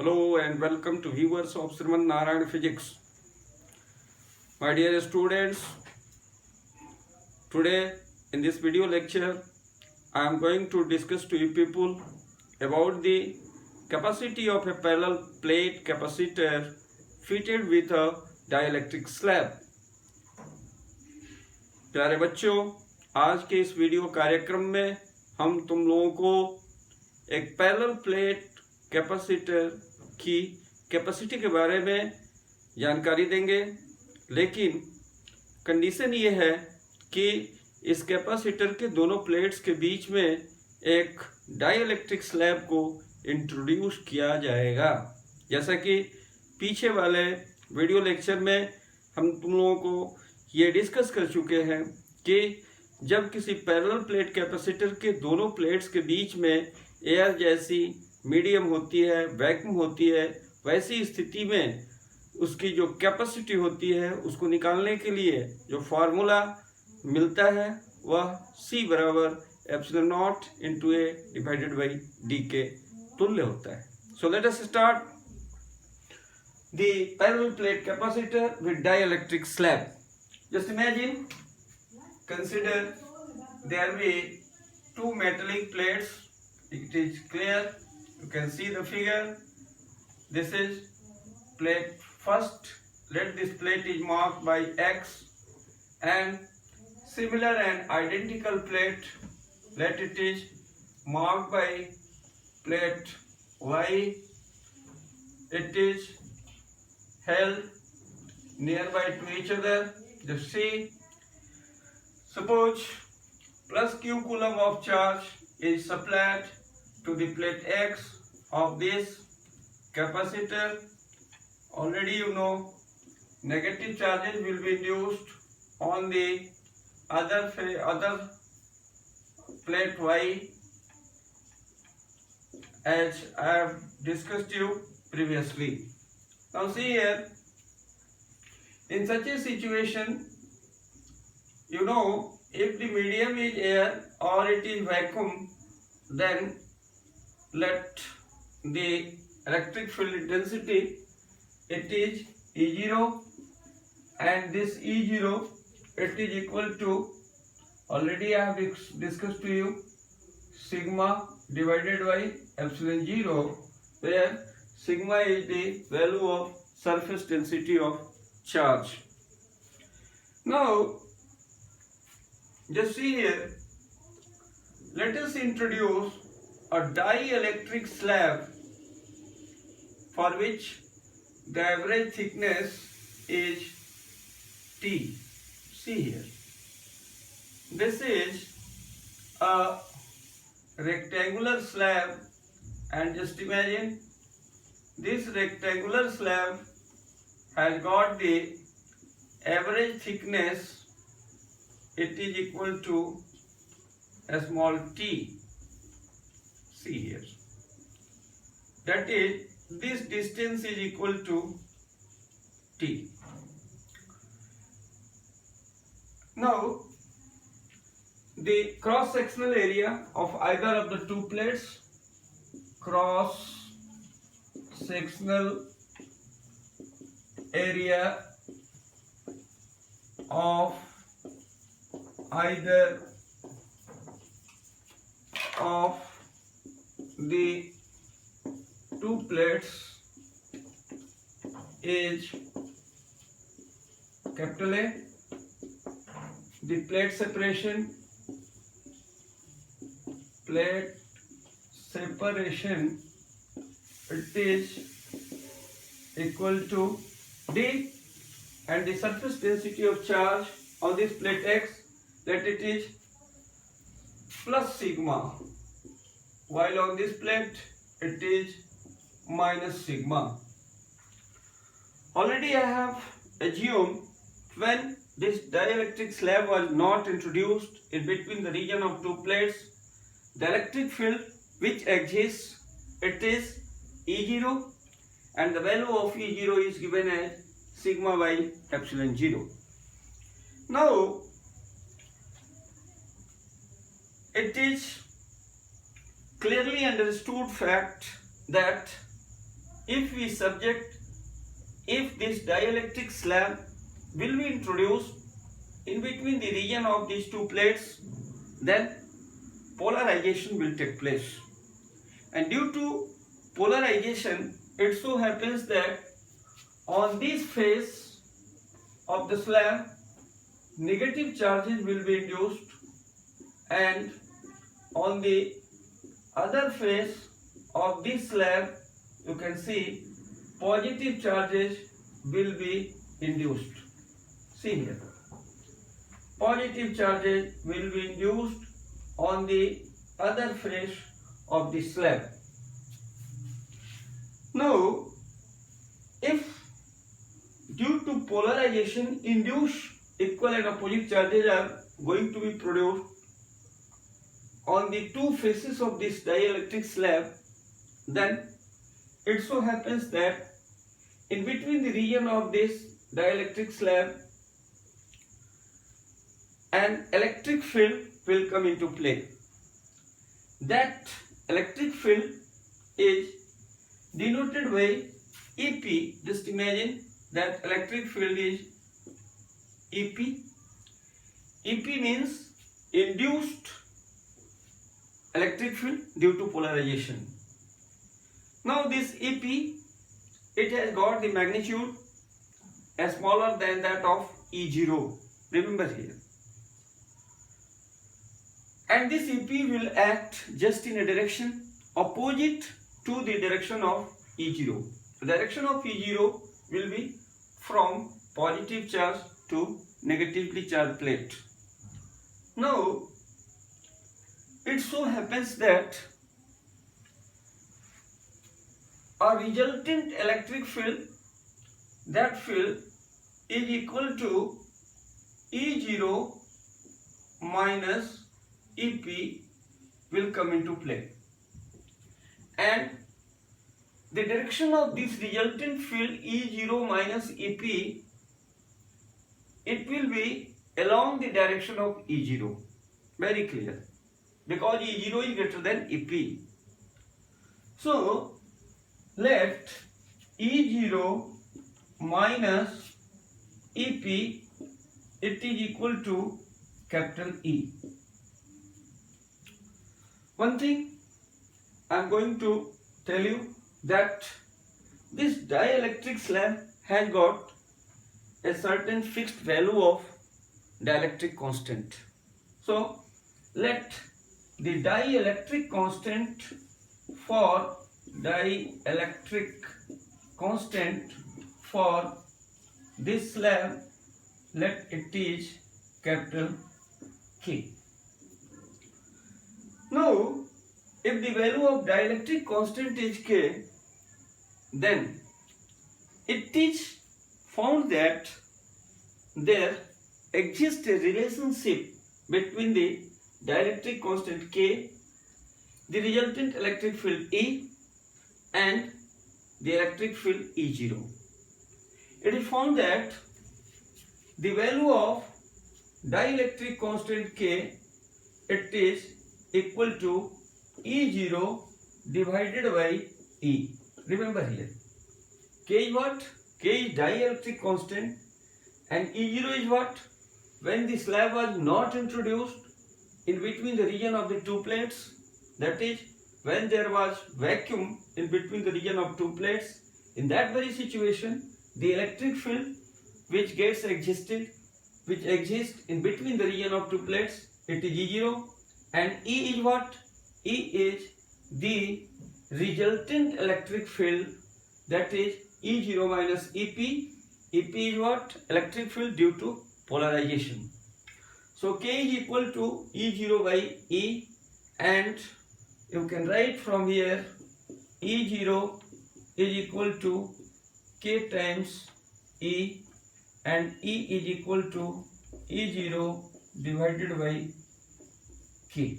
Hello and welcome to viewers of Sriman Narayan Physics. My dear students, today in this video lecture I am going to discuss to you people about the capacity of a parallel plate capacitor fitted with a dielectric slab. प्यारे बच्चों, आज के इस video कार्यक्रम में हम तुम लोगों को एक पैरेलल प्लेट कैपेसिटर की कैपेसिटी के बारे में जानकारी देंगे, लेकिन कंडीशन ये है कि इस कैपेसिटर के दोनों प्लेट्स के बीच में एक डाइइलेक्ट्रिक स्लैब को इंट्रोड्यूस किया जाएगा। जैसा कि पीछे वाले वीडियो लेक्चर में हम तुम लोगों को ये डिस्कस कर चुके हैं कि जब किसी पैरेलल प्लेट कैपेसिटर के दोनों प्लेट्स के बीच में एयर जैसी मीडियम होती है, वैक्यूम होती है, वैसी स्थिति में उसकी जो कैपेसिटी होती है उसको निकालने के लिए जो फार्मूला मिलता है वह C बराबर epsilon not into A divided by D के तुल्य होता है। So let us start the parallel plate capacitor with dielectric slab. Just imagine, consider there be two metallic plates. It is clear, you can see the figure. This is plate first. Let this plate is marked by X, and similar and identical plate, let it is marked by plate Y. It is held nearby to each other. Just see, suppose plus q coulomb of charge is supplied to the plate X of this capacitor. Already you know negative charges will be induced on the other plate Y, as I have discussed you previously. Now see here, in such a situation, you know, if the medium is air or it is vacuum, then let the electric field intensity, it is E0, and this E0, it is equal to, already I have discussed to you, sigma divided by epsilon 0, where sigma is the value of surface density of charge. Now just see here, let us introduce a dielectric slab for which the average thickness is T. See here, this is a rectangular slab, and just imagine this rectangular slab has got the average thickness, it is equal to a small t. See here, that is, this distance is equal to t. Now the cross sectional area of either of the two plates, cross sectional area of either of the two plates is capital A. The plate separation it is equal to D, and the surface density of charge on this plate X, that it is plus sigma, while on this plate it is minus sigma. Already I have assumed when this dielectric slab was not introduced in between the region of two plates, the electric field which exists, it is E0, and the value of E0 is given as sigma by epsilon 0. Now it is clearly understood fact that if this dielectric slab will be introduced in between the region of these two plates, then polarization will take place. And due to polarization, it so happens that on this face of the slab, negative charges will be induced, and on the other face of this slab, you can see positive charges will be induced. See here, positive charges will be induced on the other face of the slab. Now, if due to polarization induced equal and opposite charges are going to be produced on the two faces of this dielectric slab, then it so happens that in between the region of this dielectric slab, an electric field will come into play. That electric field is denoted by EP. Just imagine that electric field is EP. EP means induced electric field due to polarization. Now this EP, it has got the magnitude as smaller than that of E0. Remember here. And this EP will act just in a direction opposite to the direction of E0. The direction of E0 will be from positive charge to negatively charged plate. Now, it so happens that a resultant electric field, that field is equal to E0 minus EP will come into play, and the direction of this resultant field E0 minus EP, it will be along the direction of E0. Very clear, because E0 is greater than EP. So let E0 minus EP, it is equal to capital E. One thing I am going to tell you, that this dielectric slab has got a certain fixed value of dielectric constant. So let the dielectric constant for this slab, let it is capital K. Now, if the value of dielectric constant is K, then it is found that there exists a relationship between the dielectric constant K, the resultant electric field E, and the electric field E0. It is found that the value of dielectric constant K, it is equal to E0 divided by E. Remember here, K is what? K is dielectric constant, and E0 is what? When the slab was not introduced in between the region of the two plates, that is, when there was vacuum in between the region of two plates, in that very situation, the electric field which exists in between the region of two plates, it is E0, and E is what? E is the resultant electric field, that is E0 minus EP. EP is what? Electric field due to polarization. So K is equal to E0 by E, and you can write from here E0 is equal to K times E, and E is equal to E0 divided by K.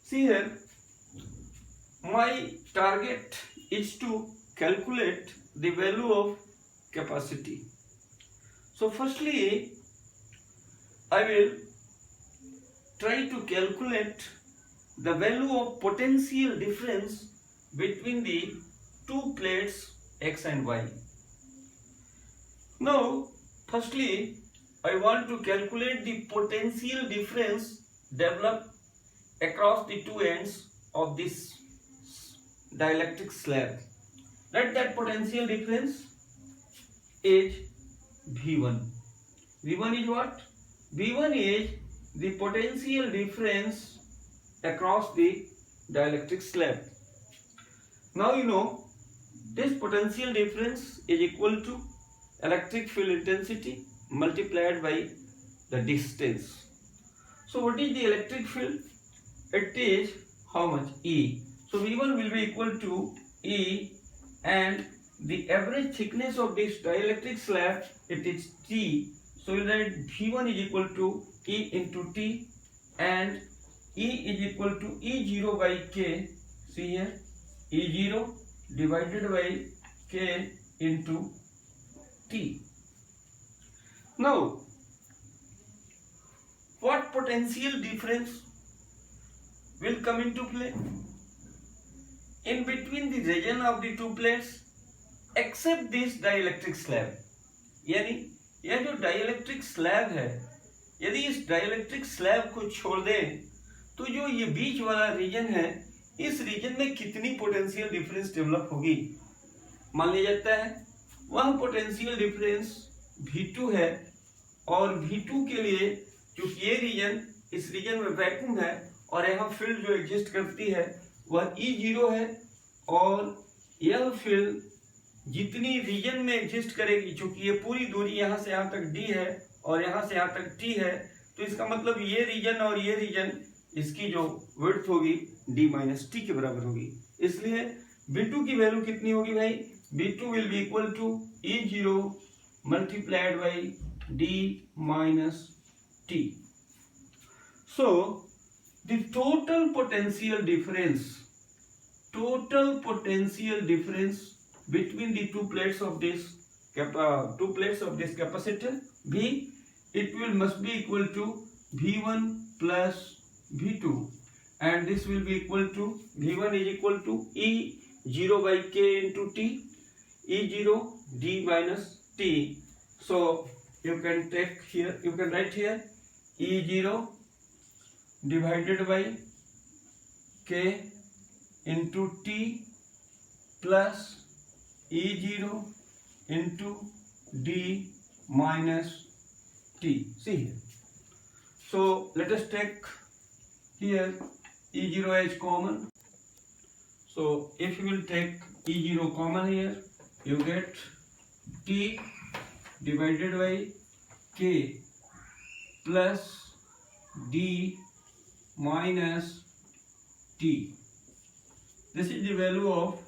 See here, my target is to calculate the value of capacity. So firstly, I will try to calculate the value of potential difference between the two plates X and Y. Now, firstly, I want to calculate the potential difference developed across the two ends of this dielectric slab. Let that potential difference is V1. V1 is what? V1 is the potential difference across the dielectric slab. Now you know this potential difference is equal to electric field intensity multiplied by the distance. So what is the electric field? It is how much? E. So V1 will be equal to E, and the average thickness of this dielectric slab, it is T. So we'll write V1 is equal to E into T, and E is equal to E0 by K. See here, E0 divided by K into T. Now, what potential difference will come into play in between the region of the two plates except this dielectric slab? यानी यह जो dielectric slab है, यदि इस dielectric slab को छोड़ दें तो जो ये बीच वाला रीजन है, इस रीजन में कितनी पोटेंशियल डिफरेंस डेवलप होगी? मान लिया जाता है वह पोटेंशियल डिफरेंस V2 है, और V2 के लिए क्योंकि ये रीजन इस रीजन में वैक्यूम है और यहाँ फील्ड जो एग्जिस्ट करती है वह E0 है, और यह फील्ड जितनी रीजन में एग्जिस्ट करेगी, चूंकि ये पूरी दूरी यहाँ से यहाँ तक D है और यहाँ से यहाँ तक T है, तो इसका मतलब ये रीजन और ये रीजन, इसकी जो विड्थ होगी D माइनस T के बराबर होगी। इसलिए V2 की वैल्यू कितनी होगी भाई? V2 will be equal to E0 multiplied by D minus T. So the total potential difference between the two plates of this capacitor V, it will must be equal to V1 plus V2, and this will be equal to V1 is equal to E0 by K into T, E0 D minus T. So you can take here, you can write here E0 divided by K into T plus E0 into D minus T. See here. So let us take here E0 as common. So if you will take E0 common here, you get T divided by K plus D minus T. This is the value of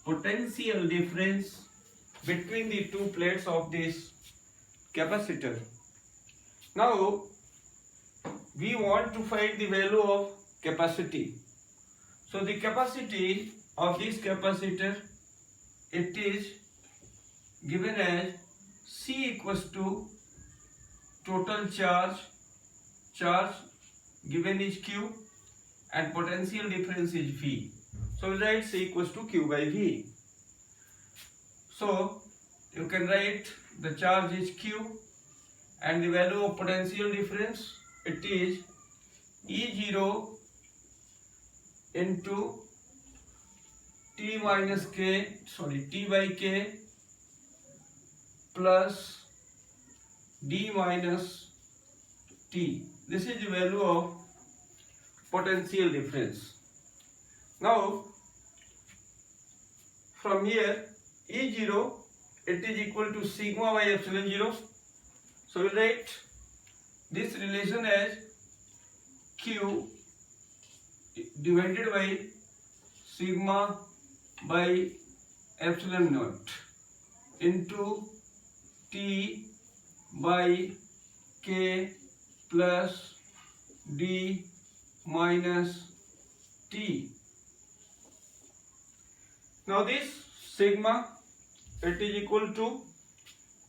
potential difference between the two plates of this capacitor. Now we want to find the value of capacity. So the capacity of this capacitor, it is given as C equals to total charge given is Q, and potential difference is V. So we write C equals to Q by V. So you can write the charge is Q, and the value of potential difference, it is E0 into T by K plus D minus T. This is the value of potential difference. Now from here E0, it is equal to sigma by epsilon 0. So we write this relation as Q divided by sigma by epsilon naught into T by K plus D minus T. Now this sigma, it is equal to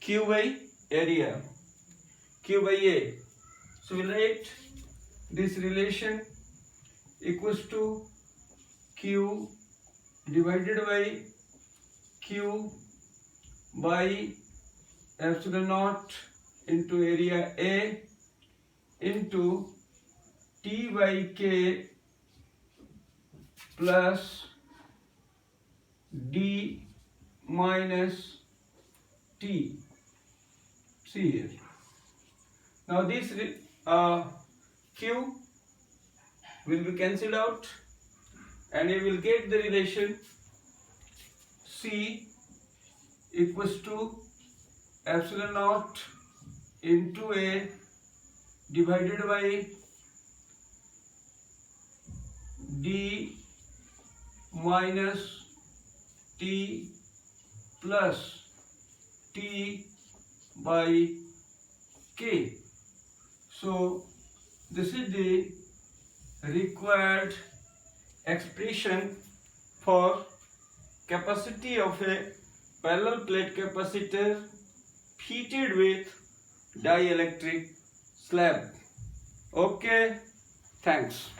Q by area, Q by A. So we write this relation equals to Q divided by Q by epsilon naught into area A into T by K plus D minus T. See here. Now this Q will be cancelled out and you will get the relation C equals to epsilon naught into A divided by D minus T plus T by K. So this is the required expression for capacity of a parallel plate capacitor fitted with dielectric slab. Okay, thanks.